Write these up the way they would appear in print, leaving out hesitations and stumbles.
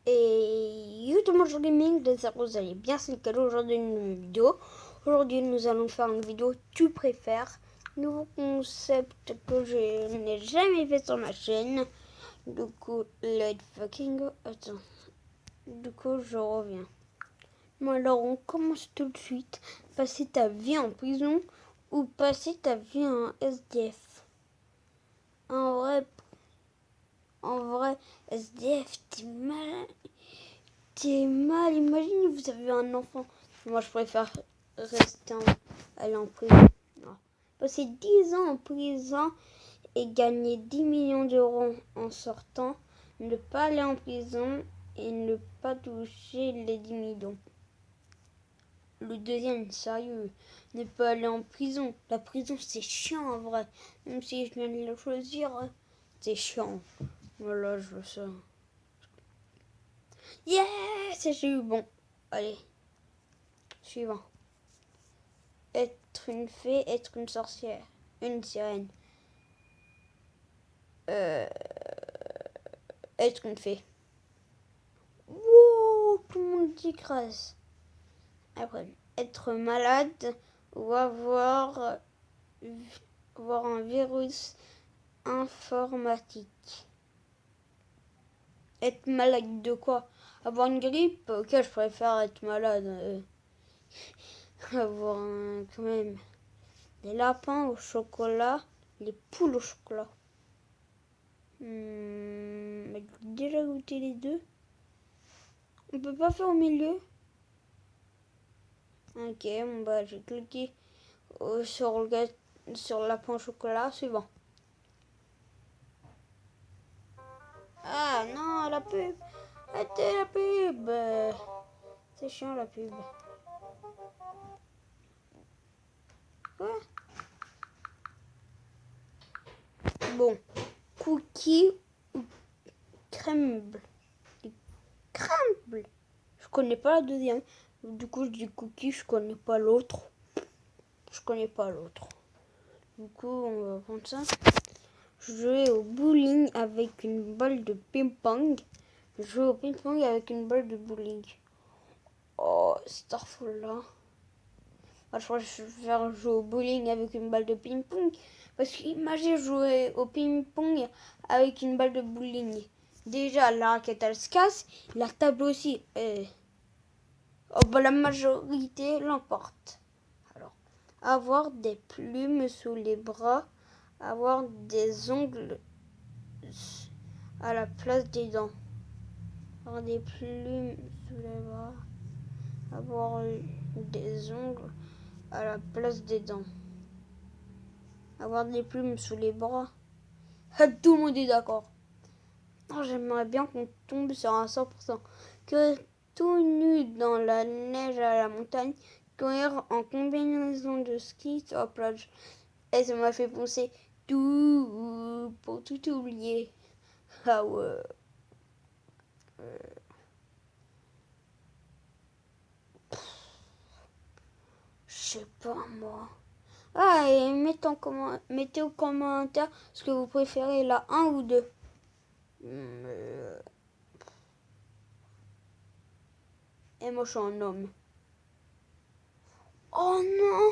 Et YouTube Bonjour Gaming, j'espère que vous allez bien, c'est Nickel. Aujourd'hui une nouvelle vidéo. Aujourd'hui nous allons faire une vidéo tu préfères. Nouveau concept que je n'ai jamais fait sur ma chaîne. Du coup, let's fucking go. Attends. Du coup, je reviens. Bon alors on commence tout de suite. Passer ta vie en prison ou passer ta vie en SDF. En vrai, SDF, t'es mal. Imagine, vous avez un enfant. Moi, je préfère aller en prison. Non. Passer 10 ans en prison et gagner 10 millions d'euros en sortant. Ne pas aller en prison et ne pas toucher les 10 millions. Le deuxième, sérieux, ne pas aller en prison. La prison, c'est chiant en vrai. Même si je viens de le choisir, c'est chiant. Voilà, je veux ça. Yes, j'ai eu bon. Allez, suivant. Être une fée, être une sorcière. Une sirène. Être une fée. Wouh, tout le monde dit grâce. Après, être malade ou avoir un virus informatique. Être malade de quoi? Avoir une grippe? Ok, je préfère être malade. Avoir quand même des lapins au chocolat, les poules au chocolat. J'ai déjà goûté les deux. On peut pas faire au milieu? Ok, bon bah j'ai cliqué sur le lapin au chocolat, suivant. Ah non, la pub! Arrêtez la pub! C'est chiant la pub. Quoi? Bon, cookie ou crumble? Crumble! Je connais pas la deuxième. Du coup, je dis cookie, je connais pas l'autre. Du coup, on va prendre ça. Jouer au bowling avec une balle de ping-pong. Jouer au ping-pong avec une balle de bowling. Oh, Starfall là. Moi, je crois que je vais faire jouer au bowling avec une balle de ping-pong. Parce qu'imagine jouer au ping-pong avec une balle de bowling. Déjà, la raquette elle se casse. La table aussi. Oh, bah, la majorité l'emporte. Alors, avoir des plumes sous les bras. Avoir des ongles à la place des dents. Avoir des plumes sous les bras. Avoir des ongles à la place des dents. Avoir des plumes sous les bras. Tout le monde est d'accord. Oh, j'aimerais bien qu'on tombe sur un 100%. Que tout nu dans la neige à la montagne, courir en combinaison de ski sur la plage. Et ça m'a fait penser tout pour tout oublier. Ah ouais. Je sais pas moi. Ah, et mettez au commentaire ce que vous préférez, la 1 ou 2. Et moi, je suis un homme. Oh non!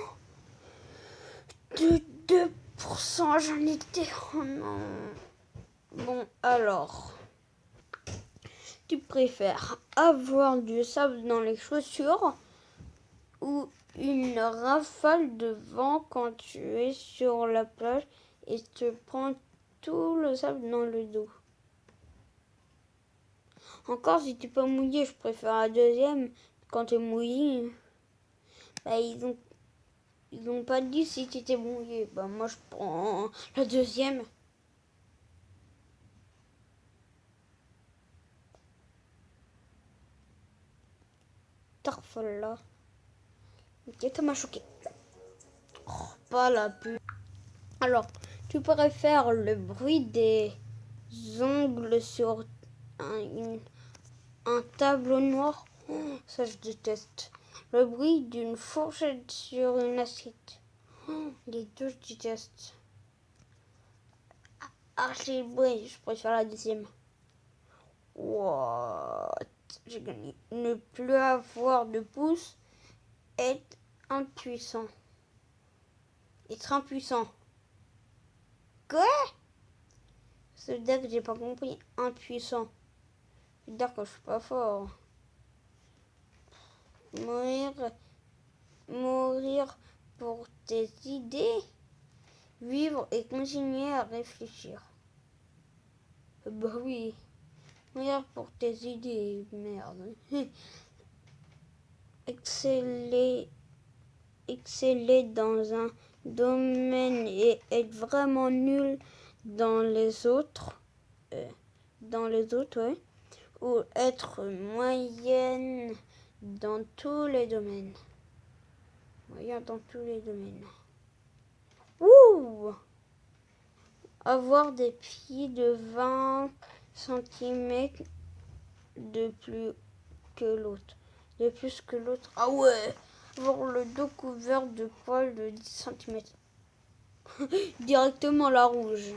De 2%, j'en étais. Oh non. Bon, alors. Tu préfères avoir du sable dans les chaussures ou une rafale de vent quand tu es sur la plage et te prends tout le sable dans le dos? Encore si tu n'es pas mouillé, je préfère la deuxième. Quand tu es mouillé, bah, ils ont pas dit si tu étais mouillé. Bah, moi je prends la deuxième. Tarfol là. Ok, ça m'a choqué. Oh, pas la pub. Alors, tu préfères le bruit des ongles sur un tableau noir? Oh, ça, je déteste. Le bruit d'une fourchette sur une assiette. Oh, les deux, je déteste. Ah, c'est le bruit. Je préfère la deuxième. Wow, J'ai gagné. Ne plus avoir de pouce. Être impuissant. Être impuissant. Quoi? Ça veut dire que j'ai pas compris. Impuissant. Ça veut dire que je suis pas fort. Mourir pour tes idées. Vivre et continuer à réfléchir. Bah oui. Mourir pour tes idées. Merde. Exceller dans un domaine et être vraiment nul dans les autres. Ouais. Ou être moyenne dans tous les domaines. Moyen dans tous les domaines. Ouh! Avoir des pieds de 20 cm de plus que l'autre. De plus que l'autre. Ah ouais! Avoir le dos couvert de poils de 10 cm. Directement la rouge.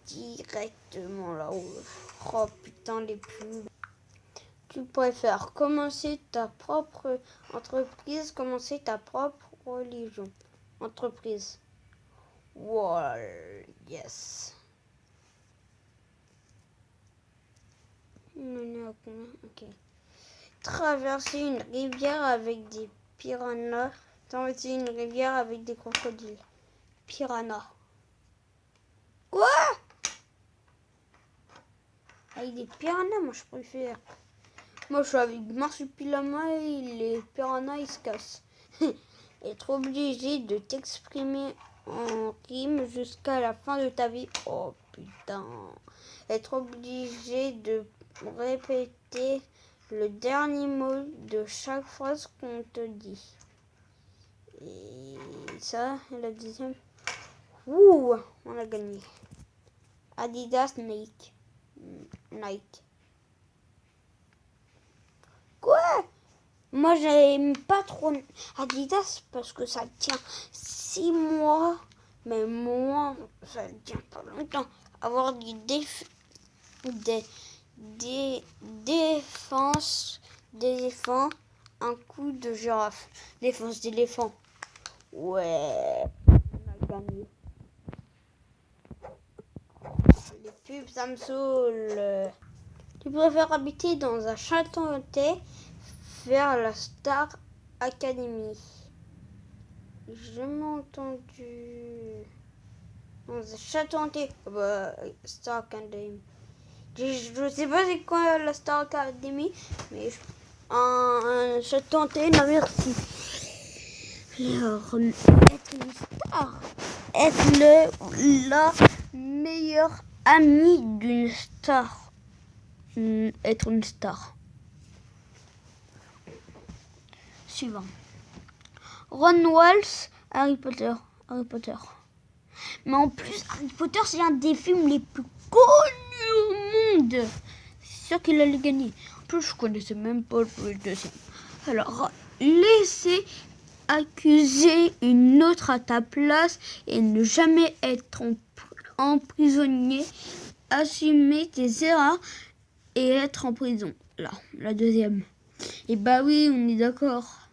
Directement la rouge. Oh putain, les pubs. Tu préfères commencer ta propre entreprise, commencer ta propre religion. Entreprise. Wow, yes. Ok. Traverser une rivière avec des piranhas. Traverser une rivière avec des crocodiles. Piranhas. Quoi? Avec des piranhas, moi je préfère. Moi je suis avec Marsupilama et les piranhas ils se cassent. Être obligé de t'exprimer en rime jusqu'à la fin de ta vie. Oh putain. Être obligé de répéter le dernier mot de chaque phrase qu'on te dit. Et ça, la deuxième. Ouh, on a gagné. Adidas Nike. Nike. Quoi? Moi, j'aime pas trop Adidas parce que ça tient 6 mois. Mais moi, ça tient pas longtemps. Avoir des défense d'éléphant, un coup de girafe. Défense d'éléphant. Ouais, on a gagné. Les pubs, ça me saoule. Tu préfères habiter dans un château hanté, faire la Star Academy. J'ai jamais entendu. Dans un château hanté. Bah, Star Academy. Je sais pas c'est quoi la Star Academy, mais un château hanté, non merci. Alors, être une star. Être la meilleure amie d'une star. Être une star. Suivant. Ron Walsh, Harry Potter. Mais en plus, Harry Potter, c'est un des films les plus connus au monde. C'est sûr qu'il allait gagner. En plus, je connaissais même pas le deuxième. Alors, laisser accuser une autre à ta place et ne jamais être emprisonné. Assumer tes erreurs et être en prison. Là, la deuxième. Et bah oui, on est d'accord.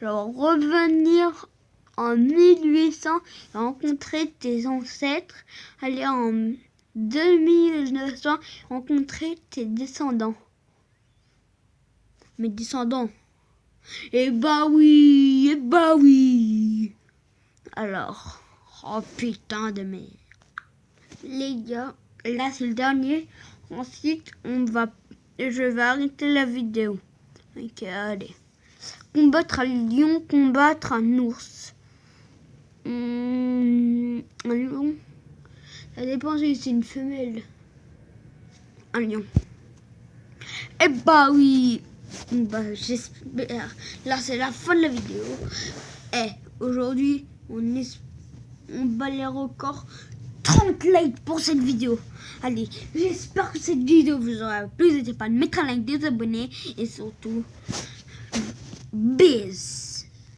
Alors, revenir en 1800 et rencontrer tes ancêtres. Aller en 2900 rencontrer tes descendants. Mes descendants. Et bah oui. Alors, oh putain de merde. Les gars, là c'est le dernier. Ensuite, je vais arrêter la vidéo. Ok, allez. Combattre un lion, combattre un ours. Un lion. Ça dépend si c'est une femelle. Un lion. Eh bah oui. Bah j'espère. Là c'est la fin de la vidéo. Aujourd'hui on bat les records. 30 likes pour cette vidéo. Allez, j'espère que cette vidéo vous aura plu. N'hésitez pas à mettre un like, des abonnés et surtout, bis.